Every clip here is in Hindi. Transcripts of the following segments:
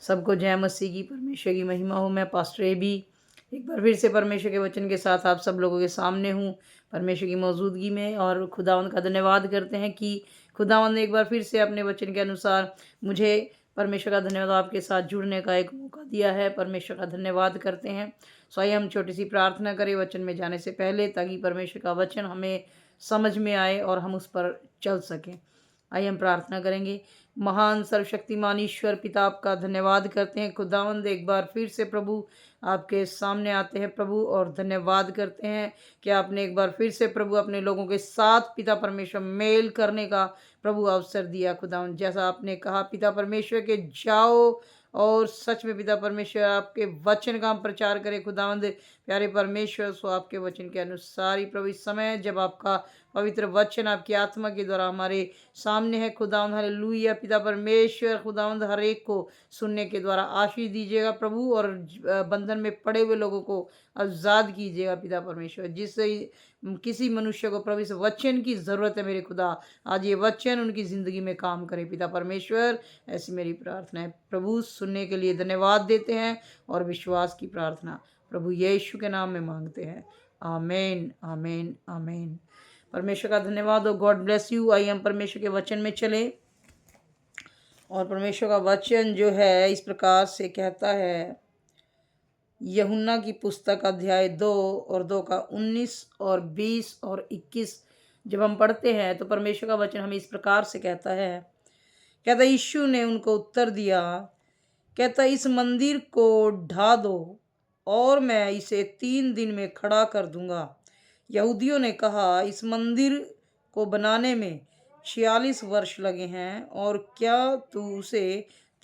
सबको जय मसीह की, परमेश्वर की महिमा हो। मैं पास्टर ए बी एक बार फिर से परमेश्वर के वचन के साथ आप सब लोगों के सामने हूँ, परमेश्वर की मौजूदगी में। और खुदावंद का धन्यवाद करते हैं कि खुदावंद ने एक बार फिर से अपने वचन के अनुसार मुझे, परमेश्वर का धन्यवाद, आपके साथ जुड़ने का एक मौका दिया है। परमेश्वर का धन्यवाद करते हैं। स्वयं हम छोटी सी प्रार्थना करें वचन में जाने से पहले, ताकि परमेश्वर का वचन हमें समझ में आए और हम उस पर चल सकें। आइए हम प्रार्थना करेंगे। महान सर्वशक्तिमान ईश्वर पिता, आपका धन्यवाद करते हैं खुदावंद। एक बार फिर से प्रभु आपके सामने आते हैं प्रभु, और धन्यवाद करते हैं कि आपने एक बार फिर से प्रभु अपने लोगों के साथ पिता परमेश्वर मेल करने का प्रभु अवसर दिया खुदावंद। जैसा आपने कहा पिता परमेश्वर के जाओ और सच में पिता परमेश्वर आपके वचन का हम प्रचार करें खुदावंद। प्यारे परमेश्वर, सो आपके वचन के अनुसार ही प्रभु इस समय जब आपका पवित्र वचन आपकी आत्मा के द्वारा हमारे सामने है खुदावंद, हालेलुया पिता परमेश्वर, खुदावंद हर एक को सुनने के द्वारा आशीष दीजिएगा प्रभु, और बंधन में पड़े हुए लोगों को आज़ाद कीजिएगा पिता परमेश्वर। जिससे किसी मनुष्य को प्रभु इस वचन की ज़रूरत है मेरे खुदा, आज ये वचन उनकी ज़िंदगी में काम करे पिता परमेश्वर। ऐसी मेरी प्रार्थना है प्रभु। सुनने के लिए धन्यवाद देते हैं और विश्वास की प्रार्थना प्रभु यीशु के नाम में मांगते हैं, आमीन आमीन आमीन। परमेश्वर का धन्यवाद हो। God bless you. आइए हम परमेश्वर के वचन में चले। और परमेश्वर का वचन जो है इस प्रकार से कहता है, यूहन्ना की पुस्तक अध्याय 2 और 2 का 19 और 20 और 21 जब हम पढ़ते हैं तो परमेश्वर का वचन हमें इस प्रकार से कहता है। कहता यीशु ने उनको उत्तर दिया, कहता इस मंदिर को ढा दो और मैं इसे 3 दिन में खड़ा कर दूंगा। यहूदियों ने कहा, इस मंदिर को बनाने में 46 वर्ष लगे हैं, और क्या तू उसे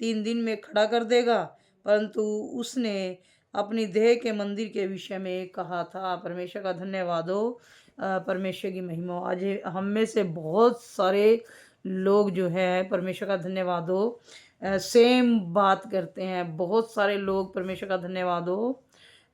3 दिन में खड़ा कर देगा? परंतु उसने अपनी देह के मंदिर के विषय में कहा था। परमेश्वर का धन्यवाद हो। परमेश्वर की महिमा हो। आज हम में से बहुत सारे लोग जो है, परमेश्वर का धन्यवाद हो, सेम बात करते हैं। बहुत सारे लोग, परमेश्वर का धन्यवाद हो,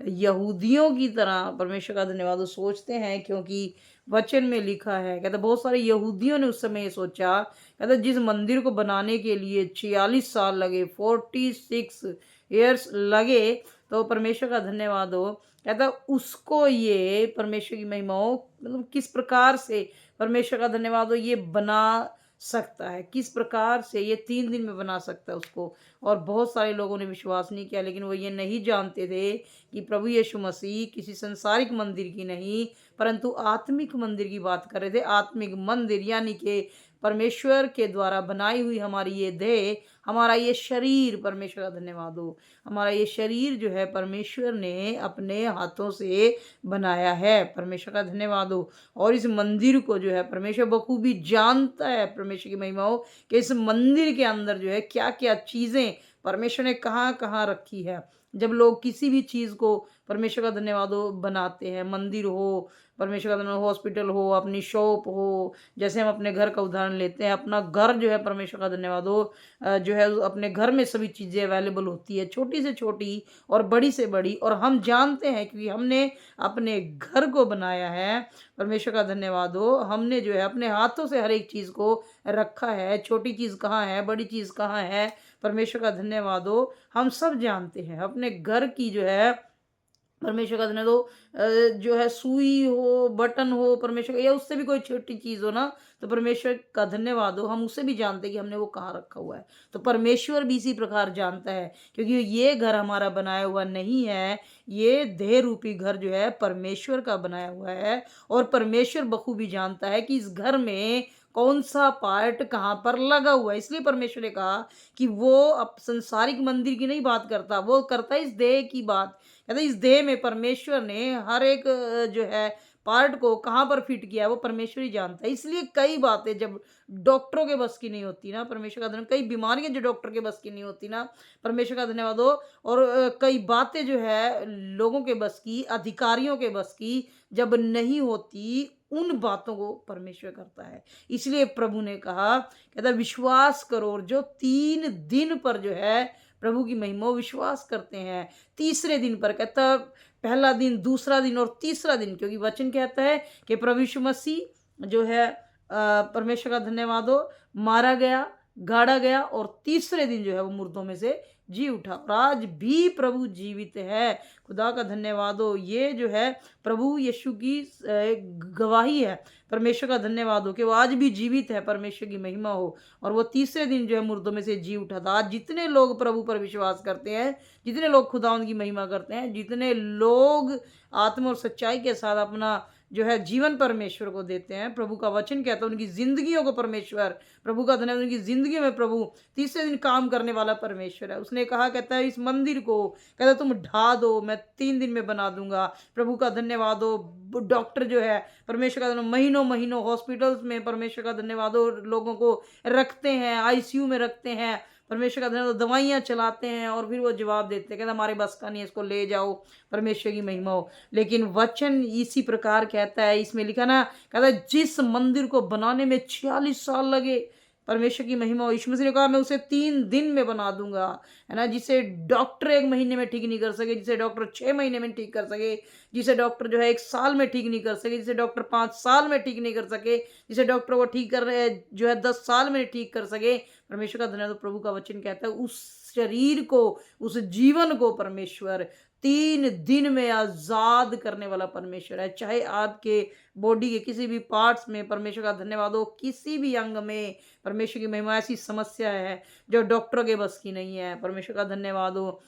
यहूदियों की तरह, परमेश्वर का धन्यवाद हो, सोचते हैं। क्योंकि वचन में लिखा है, कहता बहुत सारे यहूदियों ने उस समय ये सोचा, कहता जिस मंदिर को बनाने के लिए 46 साल लगे, 46 ईयर्स लगे, तो परमेश्वर का धन्यवाद हो, कहता उसको ये, परमेश्वर की महिमा हो, मतलब किस प्रकार से परमेश्वर का धन्यवाद हो, ये बना सकता है, किस प्रकार से ये 3 दिन में बना सकता है उसको। और बहुत सारे लोगों ने विश्वास नहीं किया, लेकिन वो ये नहीं जानते थे कि प्रभु यीशु मसीह किसी संसारिक मंदिर की नहीं, परंतु आत्मिक मंदिर की बात कर रहे थे। आत्मिक मंदिर यानी कि परमेश्वर के द्वारा बनाई हुई हमारी ये देह, हमारा ये शरीर, परमेश्वर का धन्यवाद हो, हमारा ये शरीर जो है परमेश्वर ने अपने हाथों से बनाया है। परमेश्वर का धन्यवाद हो। और इस मंदिर को जो है परमेश्वर बखूबी जानता है, परमेश्वर की महिमा हो, कि इस मंदिर के अंदर जो है क्या क्या चीज़ें परमेश्वर ने कहाँ कहाँ रखी है। जब लोग किसी भी चीज़ को, परमेश्वर का धन्यवाद हो, बनाते हैं, मंदिर हो, परमेश्वर का धन्यवाद, हॉस्पिटल हो, अपनी शॉप हो, जैसे हम अपने घर का उदाहरण लेते हैं, अपना घर जो है परमेश्वर का धन्यवाद हो, जो है अपने घर में सभी चीज़ें अवेलेबल होती है, छोटी से छोटी और बड़ी से बड़ी। और हम जानते हैं कि हमने अपने घर को बनाया है, परमेश्वर का धन्यवाद हो, हमने जो है अपने हाथों से हर एक चीज़ को रखा है। छोटी चीज़ कहाँ है, बड़ी चीज़ कहाँ है, परमेश्वर का धन्यवाद हो, हम सब जानते हैं। अपने घर की जो है, परमेश्वर का धन्यवाद हो, जो है सुई हो, बटन हो, परमेश्वर, या उससे भी कोई छोटी चीज़ हो ना, तो परमेश्वर का धन्यवाद हो, हम उसे भी जानते हैं कि हमने वो कहाँ रखा हुआ है। तो परमेश्वर भी इसी प्रकार जानता है, क्योंकि ये घर हमारा बनाया हुआ नहीं है, ये देह रूपी घर जो है परमेश्वर का बनाया हुआ है। और परमेश्वर बखूबी जानता है कि इस घर में कौन सा पार्ट कहाँ पर लगा हुआ है। इसलिए परमेश्वर ने कहा कि वो अब संसारिक मंदिर की नहीं बात करता, वो करता है इस देह की बात। कहते इस देह में परमेश्वर ने हर एक जो है पार्ट को कहाँ पर फिट किया है, वो परमेश्वर ही जानता है। इसलिए कई बातें जब डॉक्टरों के बस की नहीं होती ना, परमेश्वर का धन्यवाद, कई बीमारियां जो डॉक्टर के बस की नहीं होती ना, परमेश्वर का धन्यवाद हो, और कई बातें जो है लोगों के बस की, अधिकारियों के बस की जब नहीं होती, उन बातों को परमेश्वर करता है। इसलिए प्रभु ने कहा, कहता विश्वास करो, और जो 3 दिन पर जो है प्रभु की महिमा विश्वास करते हैं, तीसरे दिन पर, कहता पहला दिन, दूसरा दिन और तीसरा दिन, क्योंकि वचन कहता है कि प्रभु यीशु मसीह जो है, परमेश्वर का धन्यवाद हो, मारा गया, गाड़ा गया, और तीसरे दिन जो है वो मुर्दों में से जी उठा और आज भी प्रभु जीवित है। खुदा का धन्यवाद हो। ये जो है प्रभु यीशु की गवाही है। परमेश्वर का धन्यवाद हो कि वो आज भी जीवित है। परमेश्वर की महिमा हो। और वो तीसरे दिन जो है मुर्दों में से जी उठा था। आज जितने लोग प्रभु पर विश्वास करते हैं, जितने लोग खुदावंद की महिमा करते हैं, जितने लोग आत्मा और सच्चाई के साथ अपना जो है जीवन परमेश्वर को देते हैं, प्रभु का वचन कहता है उनकी जिंदगियों को परमेश्वर, प्रभु का धन्यवाद, उनकी जिंदगी में प्रभु तीसरे दिन काम करने वाला परमेश्वर है। उसने कहा, कहता है इस मंदिर को, कहता है तुम ढा दो, मैं 3 दिन में बना दूंगा। प्रभु का धन्यवाद हो। डॉक्टर जो है परमेश्वर का धन्यवाद, महीनों महीनों हॉस्पिटल्स में परमेश्वर का धन्यवाद हो, लोगों को रखते हैं, आईसीयू में रखते हैं, परमेश्वर का धन्यवाद, दवाइयाँ चलाते हैं और फिर वो जवाब देते हैं, कहते हमारे बस का नहीं है, इसको ले जाओ। परमेश्वर की महिमा हो। लेकिन वचन इसी प्रकार कहता है, इसमें लिखा ना, कहता है जिस मंदिर को बनाने में 46 साल लगे, परमेश्वर की महिमा हो। यीशु मसीह ने कहा मैं उसे 3 दिन में बना दूंगा, है ना। जिसे डॉक्टर 1 महीने में ठीक नहीं कर सके, जिसे डॉक्टर 6 महीने में ठीक कर सके, जिसे डॉक्टर जो है 1 साल में ठीक नहीं कर सके, जिसे डॉक्टर 5 साल में ठीक नहीं कर सके, जिसे डॉक्टर वो ठीक कर रहे जो है 10 साल में ठीक कर सके, परमेश्वर का धन्यवाद। प्रभु का वचन कहता है उस शरीर को, उस जीवन को परमेश्वर 3 दिन में आजाद करने वाला परमेश्वर है। चाहे आपके बॉडी के किसी भी पार्ट्स में, परमेश्वर का धन्यवाद हो, किसी भी अंग में, परमेश्वर की महिमा, ऐसी समस्या है जो डॉक्टरों के बस की नहीं है, परमेश्वर का धन्यवाद हो,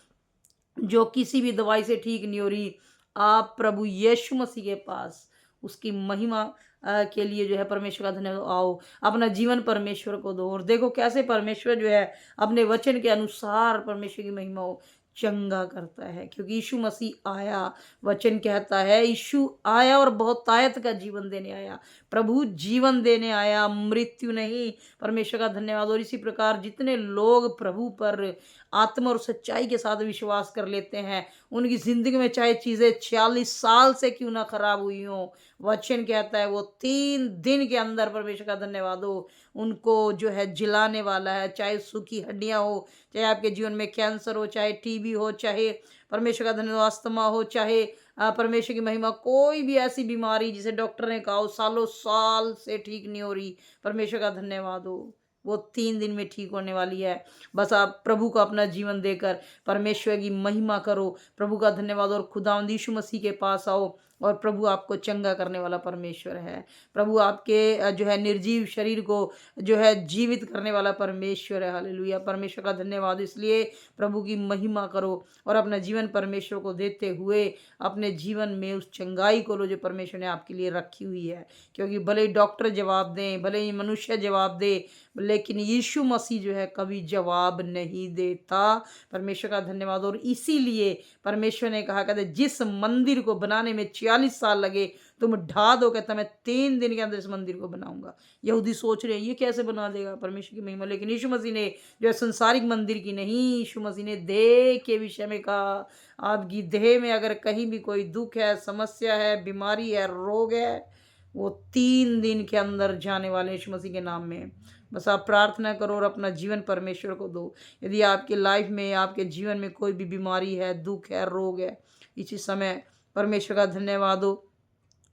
जो किसी भी दवाई से ठीक नहीं हो रही, आप प्रभु यीशु मसीह के पास उसकी महिमा के लिए जो है परमेश्वर का धन्यवाद आओ, अपना जीवन परमेश्वर को दो और देखो कैसे परमेश्वर जो है अपने वचन के अनुसार परमेश्वर की महिमा हो, चंगा करता है। क्योंकि यीशु मसीह आया, वचन कहता है यीशु आया और बहुतायत का जीवन देने आया। प्रभु जीवन देने आया, मृत्यु नहीं। परमेश्वर का धन्यवाद। और इसी प्रकार जितने लोग प्रभु पर आत्मा और सच्चाई के साथ विश्वास कर लेते हैं, उनकी जिंदगी में चाहे चीजें 46 साल से क्यों ना खराब हुई हो, वचन कहता है वो 3 दिन के अंदर, परमेश्वर का धन्यवाद हो, उनको जो है जिलाने वाला है। चाहे सूखी हड्डियां हो, चाहे आपके जीवन में कैंसर हो, चाहे टीबी हो, चाहे परमेश्वर का धन्यवाद अस्थमा हो, चाहे परमेश्वर की महिमा कोई भी ऐसी बीमारी जिसे डॉक्टर ने कहा हो सालों साल से ठीक नहीं हो रही, परमेश्वर का धन्यवाद हो, वो 3 दिन में ठीक होने वाली है। बस आप प्रभु को अपना जीवन देकर परमेश्वर की महिमा करो, प्रभु का धन्यवाद और खुदावंद यीशु मसीह के पास आओ और प्रभु आपको चंगा करने वाला परमेश्वर है। प्रभु आपके जो है निर्जीव शरीर को जो है जीवित करने वाला परमेश्वर है। हालेलुया। परमेश्वर का धन्यवाद। इसलिए प्रभु की महिमा करो और अपना जीवन परमेश्वर को देते हुए अपने जीवन में उस चंगाई को लो जो परमेश्वर ने आपके लिए रखी हुई है। क्योंकि भले ही डॉक्टर जवाब दें, भले ही मनुष्य जवाब दे, लेकिन यीशु मसीह जो है कभी जवाब नहीं देता। परमेश्वर का धन्यवाद। और इसीलिए परमेश्वर ने कहा, कहते जिस मंदिर को बनाने में 46 साल लगे, तुम ढा दो, कहता मैं 3 दिन के अंदर इस मंदिर को बनाऊंगा। यहूदी सोच रहे हैं ये कैसे बना देगा, परमेश्वर की महिमा। लेकिन यीशु मसीह ने जो है संसारिक मंदिर की नहीं, यीशु मसीह ने देह के विषय में कहा, आपकी देह में अगर कहीं भी कोई दुख है, समस्या है, बीमारी है, रोग है, वो 3 दिन के अंदर जाने वाले यीशु मसीह के नाम में। बस आप प्रार्थना करो और अपना जीवन परमेश्वर को दो। यदि आपकी लाइफ में, आपके जीवन में कोई भी बीमारी है, दुख है, रोग है, इसी समय परमेश्वर का धन्यवाद हो,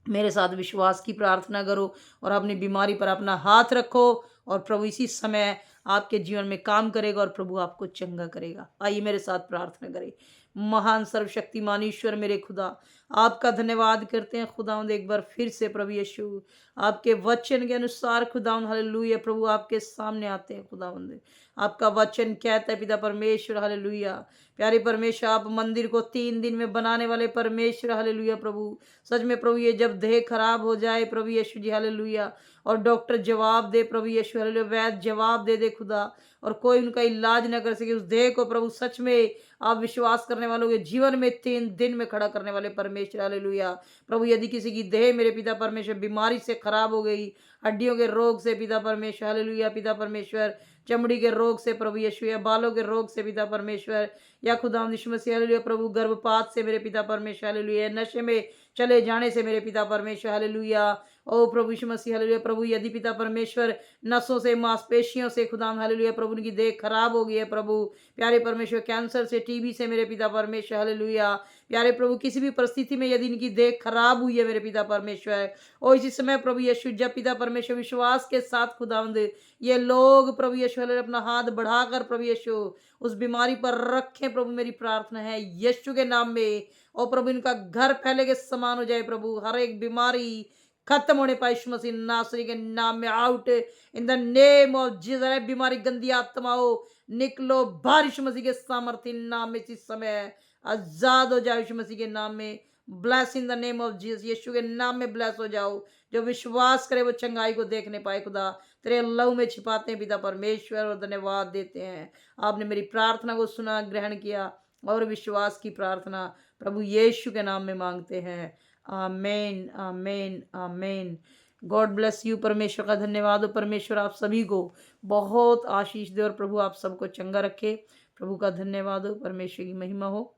मेरे साथ विश्वास की प्रार्थना करो और अपनी बीमारी पर अपना हाथ रखो और प्रभु इसी समय आपके जीवन में काम करेगा और प्रभु आपको चंगा करेगा। आइए मेरे साथ प्रार्थना करें। महान सर्वशक्तिमान ईश्वर मेरे खुदा, आपका धन्यवाद करते हैं खुदावंद एक बार फिर से प्रभु यीशु, आपके वचन के अनुसार खुदावंद हालेलुया प्रभु आपके सामने आते हैं खुदावंद। आपका वचन कहता है पिता परमेश्वर हालेलुया, प्यारे परमेश्वर, आप मंदिर को 3 दिन में बनाने वाले परमेश्वर हालेलुया प्रभु। सच में प्रभु ये जब देह खराब हो जाए प्रभु यीशु जी हालेलुया, और डॉक्टर जवाब दे प्रभु यीशु हालेलुया, वैद्य जवाब दे खुदा, और कोई उनका इलाज न कर सके, उस देह को प्रभु सच में आप विश्वास करने वालों के जीवन में 3 दिन में खड़ा करने वाले परमेश्वर हालेलुया प्रभु। यदि किसी की देह मेरे पिता परमेश्वर बीमारी से खराब हो गई, हड्डियों के रोग से पिता परमेश्वर हालेलुया, पिता परमेश्वर चमड़ी के रोग से प्रभु यीशु, या बालों के रोग से पिता परमेश्वर, या खुदावंद यीशु मसीह हालेलुया प्रभु गर्भपात से मेरे पिता परमेश्वर हालेलुया, नशे में चले जाने से मेरे पिता परमेश्वर, हालेलुया। ओ प्रभु यीशु मसीह, हालेलुया। प्रभु यदि पिता परमेश्वर नसों से, मांसपेशियों से खुदाम, हालेलुया प्रभु उनकी देह खराब हो गई है प्रभु, प्यारे परमेश्वर, कैंसर से, टीबी से मेरे पिता परमेश्वर, हालेलुया। प्यारे प्रभु किसी भी परिस्थिति में यदि इनकी देह खराब हुई है मेरे पिता परमेश्वर, और इसी समय प्रभु यीशु, जब पिता परमेश्वर विश्वास के साथ खुदावंद ये लोग प्रभु यीशु, हालेलुया, अपना हाथ बढ़ाकर प्रभु यीशु उस बीमारी पर रखें प्रभु, मेरी प्रार्थना है यीशु के नाम में। और प्रभु इनका घर फैले के समान हो जाए प्रभु, हर एक बीमारी खत्म होने पाए यीशु मसीह नासरी के नाम में। Out in the name of Jesus. बीमारी, गंदी आत्माओं निकलो बाहर यीशु मसीह के सामर्थ्य नाम में इस समय, आजाद हो जाओ यीशु मसीह के नाम में। Bless in the name of Jesus, यीशु के नाम में ब्लेस हो जाओ। जो विश्वास करे वो चंगाई को देखने पाए खुदा, तेरे लहू में छिपाते हैं पिता परमेश्वर, और धन्यवाद देते हैं। आपने मेरी प्रार्थना को सुना, ग्रहण किया, और विश्वास की प्रार्थना प्रभु यीशु के नाम में मांगते हैं। आमेन, आमेन, आमेन। God bless you. परमेश्वर का धन्यवाद हो। परमेश्वर आप सभी को बहुत आशीष दे और प्रभु आप सबको चंगा रखे। प्रभु का धन्यवाद हो, परमेश्वर की महिमा हो।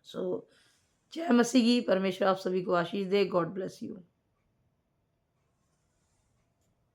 सो जय मसीह की। परमेश्वर आप सभी को आशीष दे। God bless you.